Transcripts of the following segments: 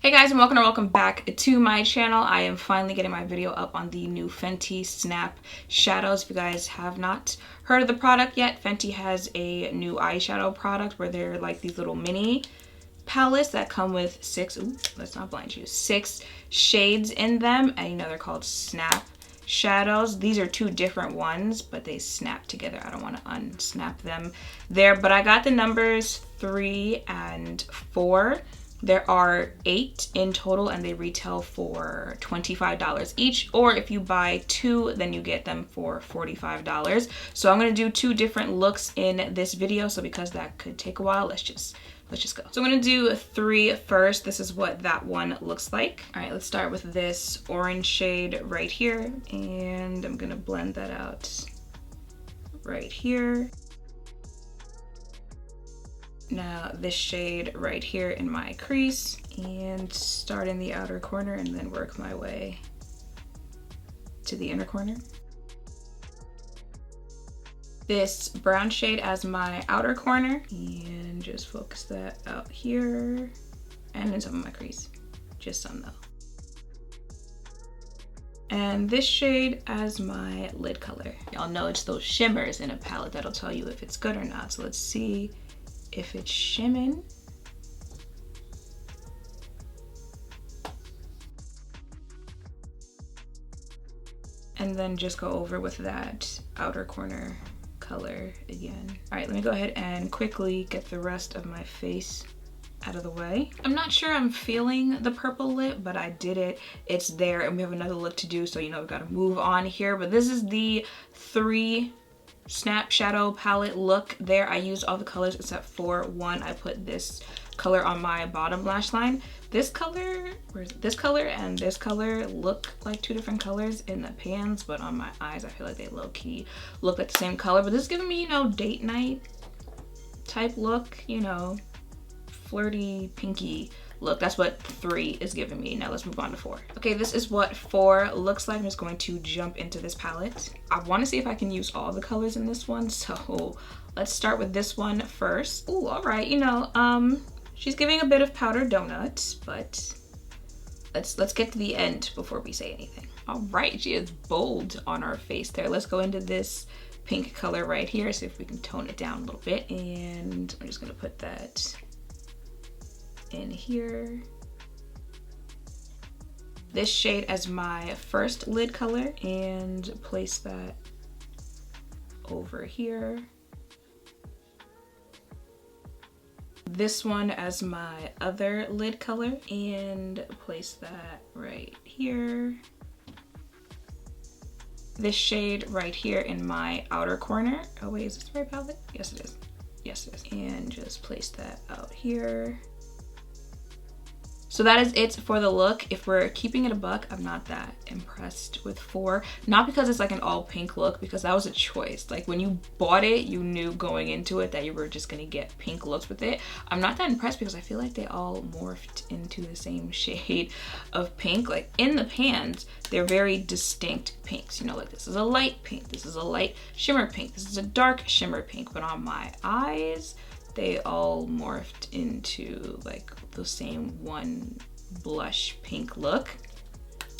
Hey guys, and welcome back to my channel. I am finally getting my video up on the new Fenty Snap Shadows. If you guys have not heard of the product yet, Fenty has a new eyeshadow product where they're like these little mini palettes that come with six shades in them, and you know they're called Snap Shadows. These are two different ones, but they snap together. I don't want to unsnap them there, but I got the numbers 3 and 4. There are 8 in total and they retail for $25 each, or if you buy 2 then you get them for $45. So I'm going to do 2 different looks in this video, so because that could take a while, let's just go. So I'm going to do 3 first. This is what that one looks like. All right, let's start with this orange shade right here, and I'm going to blend that out right here. Now this shade right here in my crease, and start in the outer corner and then work my way to the inner corner. This brown shade as my outer corner, and just focus that out here and in some of my crease, just some though. And this shade as my lid color. Y'all know it's those shimmers in a palette that'll tell you if it's good or not. So let's see if it's shimming. And then just go over with that outer corner color again. All right, let me go ahead and quickly get the rest of my face out of the way. I'm not sure I'm feeling the purple lip, but I did it. It's there, and we have another look to do, so you know we've got to move on here. But this is the 3 Snap Shadow palette look there. I used all the colors except for one. I put this color on my bottom lash line. This color, this color and this color look like 2 different colors in the pans, but on my eyes I feel like they low-key look like the same color. But this is giving me, you know, date night type look, you know, flirty, pinky look. That's what 3 is giving me. Now let's move on to 4. Okay, this is what 4 looks like. I'm just going to jump into this palette. I want to see if I can use all the colors in this one, so let's start with this one first. Ooh, all right, you know, she's giving a bit of powdered donut, but let's get to the end before we say anything. All right, she is bold on our face there. Let's go into this pink color right here, see if we can tone it down a little bit, and I'm just gonna put that in here. This shade as my first lid color, and place that over here. This one as my other lid color, and place that right here. This shade right here in my outer corner. Oh wait, is this the right palette? Yes it is. Yes it is. And just place that out here. So that is it for the look. If we're keeping it a buck, I'm not that impressed with 4. Not because it's like an all pink look, because that was a choice. Like when you bought it, you knew going into it that you were just gonna get pink looks with it. I'm not that impressed because I feel like they all morphed into the same shade of pink. Like in the pans, they're very distinct pinks. You know, like this is a light pink, this is a light shimmer pink, this is a dark shimmer pink, but on my eyes, they all morphed into like the same one blush pink look.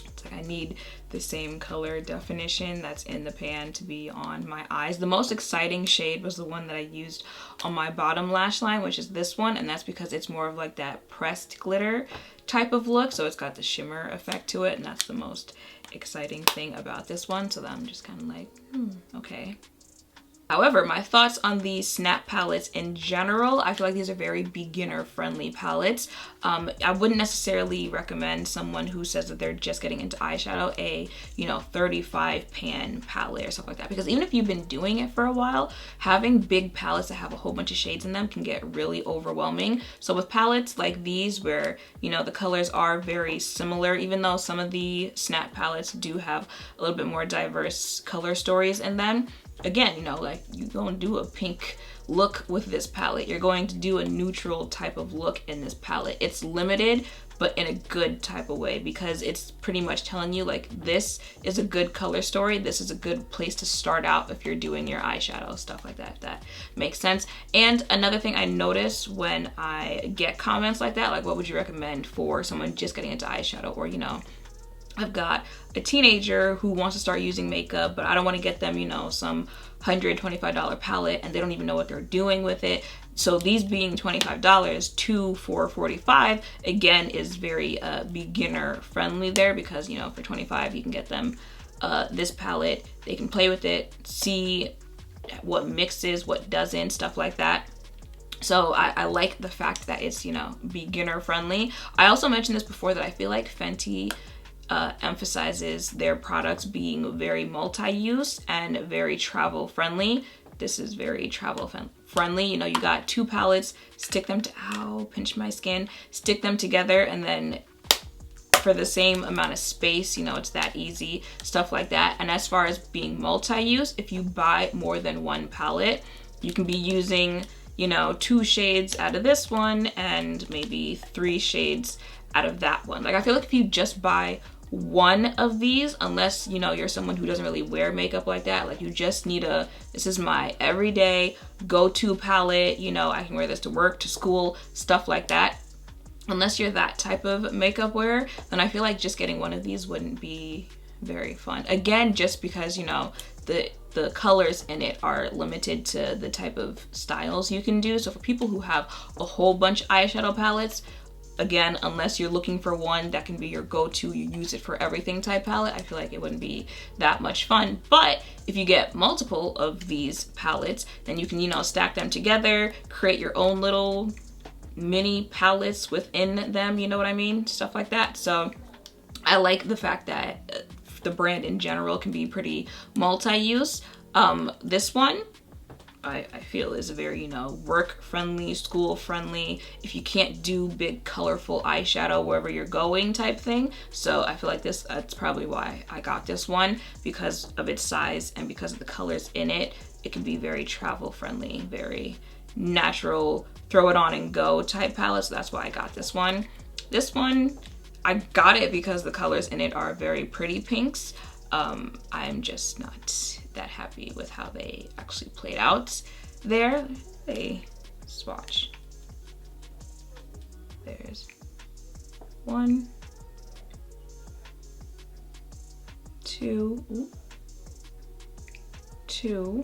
It's like I need the same color definition that's in the pan to be on my eyes. The most exciting shade was the one that I used on my bottom lash line, which is this one, and that's because it's more of like that pressed glitter type of look, so it's got the shimmer effect to it, and that's the most exciting thing about this one. So that I'm just kind of like, okay. However, my thoughts on these Snap palettes in general, I feel like these are very beginner-friendly palettes. I wouldn't necessarily recommend someone who says that they're just getting into eyeshadow a, you know, 35 pan palette or stuff like that. Because even if you've been doing it for a while, having big palettes that have a whole bunch of shades in them can get really overwhelming. So with palettes like these where, you know, the colors are very similar, even though some of the Snap palettes do have a little bit more diverse color stories in them, again, you know, like you gonna do a pink look with this palette. You're going to do a neutral type of look in this palette. It's limited, but in a good type of way, because it's pretty much telling you like this is a good color story, this is a good place to start out if you're doing your eyeshadow, stuff like that, if that makes sense. And another thing I notice when I get comments like that, like what would you recommend for someone just getting into eyeshadow, or you know, I've got a teenager who wants to start using makeup, but I don't want to get them, you know, some $125 palette and they don't even know what they're doing with it. So these being $25, 2 for $45, again, is very beginner friendly there, because, you know, for $25 you can get them this palette. They can play with it, see what mixes, what doesn't, stuff like that. So I like the fact that it's, you know, beginner friendly. I also mentioned this before that I feel like Fenty emphasizes their products being very multi-use and very travel friendly. This is very travel friendly. You know, you got 2 palettes, stick them to, ow, pinch my skin, stick them together, and then for the same amount of space, you know, it's that easy, stuff like that. And as far as being multi-use, if you buy more than 1 palette, you can be using, you know, 2 shades out of this one and maybe 3 shades out of that one. Like, I feel like if you just buy one of these, unless, you know, you're someone who doesn't really wear makeup like that, like you just need a, this is my everyday go-to palette, you know, I can wear this to work, to school, stuff like that. Unless you're that type of makeup wearer, then I feel like just getting one of these wouldn't be very fun. Again, just because, you know, the colors in it are limited to the type of styles you can do. So for people who have a whole bunch of eyeshadow palettes, again, unless you're looking for one that can be your go-to, you use it for everything type palette, I feel like it wouldn't be that much fun. But if you get multiple of these palettes, then you can, you know, stack them together, create your own little mini palettes within them, you know what I mean? Stuff like that. So I like the fact that the brand in general can be pretty multi-use. This one, I feel is a very, you know, work friendly, school friendly, if you can't do big colorful eyeshadow wherever you're going type thing. So I feel like that's probably why I got this one, because of its size and because of the colors in it. It can be very travel friendly, very natural, throw it on and go type palette. So that's why I got this one. This one, I got it because the colors in it are very pretty pinks. I'm just not that happy with how they actually played out there. They swatch. There's 1, 2, 2,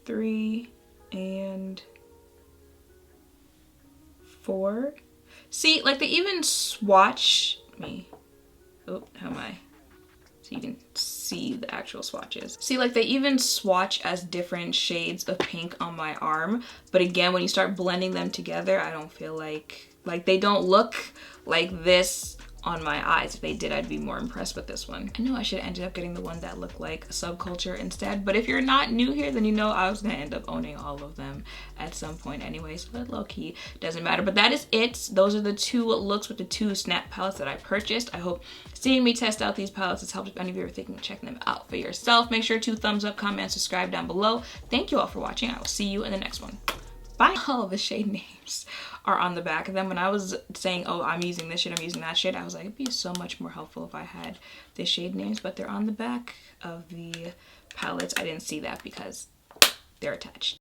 3, and 4. See, like they even swatch me. Oh, how am I? So you can see the actual swatches. See, like they even swatch as different shades of pink on my arm. But again, when you start blending them together, I don't feel like they don't look like this on my eyes. If they did, I'd be more impressed with this one. I know I should have ended up getting the one that looked like a Subculture instead, but if you're not new here, then you know I was gonna end up owning all of them at some point anyway, so that low-key doesn't matter. But that is it. Those are the 2 looks with the 2 snap palettes that I purchased. I hope seeing me test out these palettes has helped. If any of you are thinking of checking them out for yourself, make sure to thumbs up, comment, and subscribe down below. Thank you all for watching. I will see you in the next one. Bye. All the shade names are on the back of them. When I was saying, oh, I'm using this shade, I'm using that shade, I was like, it'd be so much more helpful if I had the shade names, but they're on the back of the palettes. I didn't see that because they're attached.